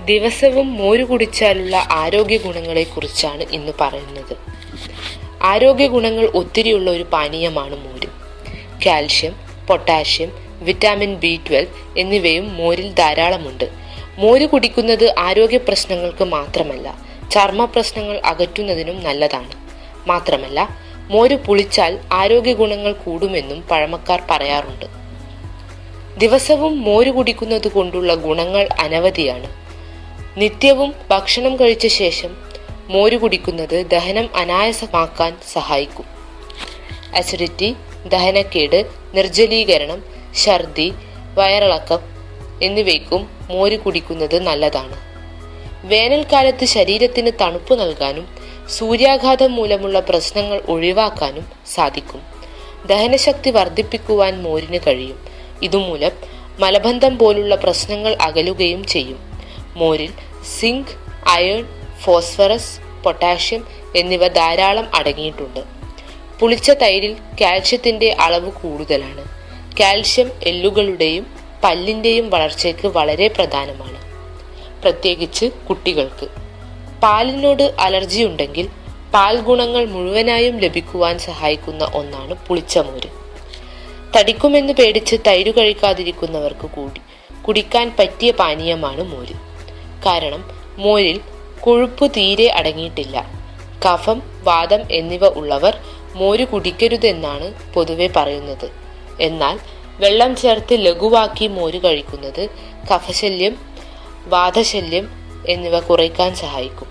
ദിവസവും മോര് കുടിച്ചാലുള്ള ആരോഗ്യ ഗുണങ്ങളെക്കുറിച്ചാണ് ഇന്ന് പറയുന്നത്. ആരോഗ്യ ഗുണങ്ങൾ ഒത്തിരിയുള്ള ഒരു പാനീയമാണ് മോര്. കാൽഷ്യം, പൊട്ടാഷ്യം, വിറ്റാമിൻ B12 എന്നിവയും മോരിൽ ധാരാളമുണ്ട്. മോര് കുടിക്കുന്നത് ആരോഗ്യ പ്രശ്നങ്ങൾക്ക് മാത്രമല്ല, ചർമ്മ പ്രശ്നങ്ങൾ അകറ്റുന്നതിനും നല്ലതാണ്. മാത്രമല്ല, മോര് പുളിച്ചാൽ ആരോഗ്യ ഗുണങ്ങൾ കൂടുമെന്നും പഴമക്കാർ പറയാറുണ്ട്. ദിവസവും മോര് കുടിക്കുന്നത് കൊണ്ടുള്ള ഗുണങ്ങൾ അനവധിയാണ്. നിത്യവും ഭക്ഷണം കഴിച്ച ശേഷം മോര് കുടിക്കുന്നത് ദഹനം അനായാസമാക്കാൻ സഹായിക്കും. അസിഡിറ്റി, ദഹനക്കേട്, നിർജ്ജലീകരണം, ഛർദി, വയറിളക്കം എന്നിവയ്ക്കും മോര് കുടിക്കുന്നത് നല്ലതാണ്. വേനൽക്കാലത്ത് ശരീരത്തിന് തണുപ്പ് നൽകാനും സൂര്യാഘാതം മൂലമുള്ള പ്രശ്നങ്ങൾ ഒഴിവാക്കാനും സാധിക്കും. ദഹനശക്തി വർദ്ധിപ്പിക്കുവാൻ മോരിന് കഴിയും. ഇതുമൂലം മലബന്ധം പോലുള്ള പ്രശ്നങ്ങൾ അകലുകയും ചെയ്യും. മോരിൽ സിങ്ക്, അയൺ, ഫോസ്ഫറസ്, പൊട്ടാഷ്യം എന്നിവ ധാരാളം അടങ്ങിയിട്ടുണ്ട്. പുളിച്ച തൈരിൽ കാൽഷ്യത്തിന്റെ അളവ് കൂടുതലാണ്. കാൽഷ്യം എല്ലുകളുടെയും പല്ലിന്റെയും വളർച്ചയ്ക്ക് വളരെ പ്രധാനമാണ്, പ്രത്യേകിച്ച് കുട്ടികൾക്ക്. പാലിനോട് അലർജി ഉണ്ടെങ്കിൽ പാൽ ഗുണങ്ങൾ മുഴുവനായും ലഭിക്കുവാൻ സഹായിക്കുന്ന ഒന്നാണ് പുളിച്ച മോര്. തടിക്കുമെന്ന് പേടിച്ച് തൈര് കഴിക്കാതിരിക്കുന്നവർക്ക് കൂടി കുടിക്കാൻ പറ്റിയ പാനീയമാണ് മോര്. കാരണം മോരിൽ കൊഴുപ്പ് തീരെ അടങ്ങിയിട്ടില്ല. കഫം, വാതം എന്നിവ ഉള്ളവർ മോര് കുടിക്കരുതെന്നാണ് പൊതുവെ പറയുന്നത്. എന്നാൽ വെള്ളം ചേർത്ത് ലഘുവാക്കി മോര് കഴിക്കുന്നത് കഫശല്യം, വാതശല്യം എന്നിവ കുറയ്ക്കാൻ സഹായിക്കും.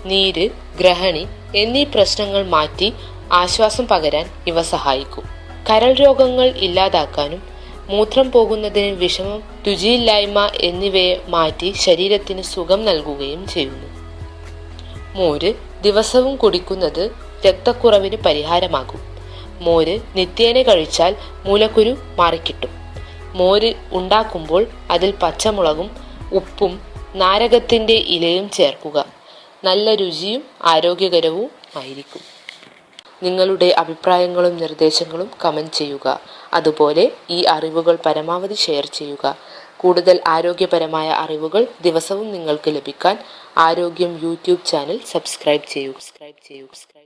നീര്, ഗ്രഹണി എന്നീ പ്രശ്നങ്ങൾ മാറ്റി ആശ്വാസം പകരാൻ ഇവ സഹായിക്കും. കരൾ രോഗങ്ങൾ ഇല്ലാതാക്കാനും മൂത്രം പോകുന്നതിന് വിഷമം, രുചിയില്ലായ്മ എന്നിവയെ മാറ്റി ശരീരത്തിന് സുഖം നൽകുകയും ചെയ്യുന്നു. മോര് ദിവസവും കുടിക്കുന്നത് രക്തക്കുറവിന് പരിഹാരമാകും. മോര് നിത്യേന കഴിച്ചാൽ മൂലക്കുരു മാറിക്കിട്ടും. മോര് ഉണ്ടാക്കുമ്പോൾ അതിൽ പച്ചമുളകും ഉപ്പും നാരകത്തിന്റെ ഇലയും ചേർക്കുക. നല്ല രുചിയും ആരോഗ്യകരവും ആയിരിക്കും. നിങ്ങളുടെ അഭിപ്രായങ്ങളും നിർദ്ദേശങ്ങളും കമന്റ് ചെയ്യുക. അതുപോലെ ഈ അറിവുകൾ പരമാവധി ഷെയർ ചെയ്യുക. കൂടുതൽ ആരോഗ്യപരമായ അറിവുകൾ ദിവസവും നിങ്ങൾക്ക് ലഭിക്കാൻ ആരോഗ്യം യൂട്യൂബ് ചാനൽ സബ്സ്ക്രൈബ് ചെയ്യൂ.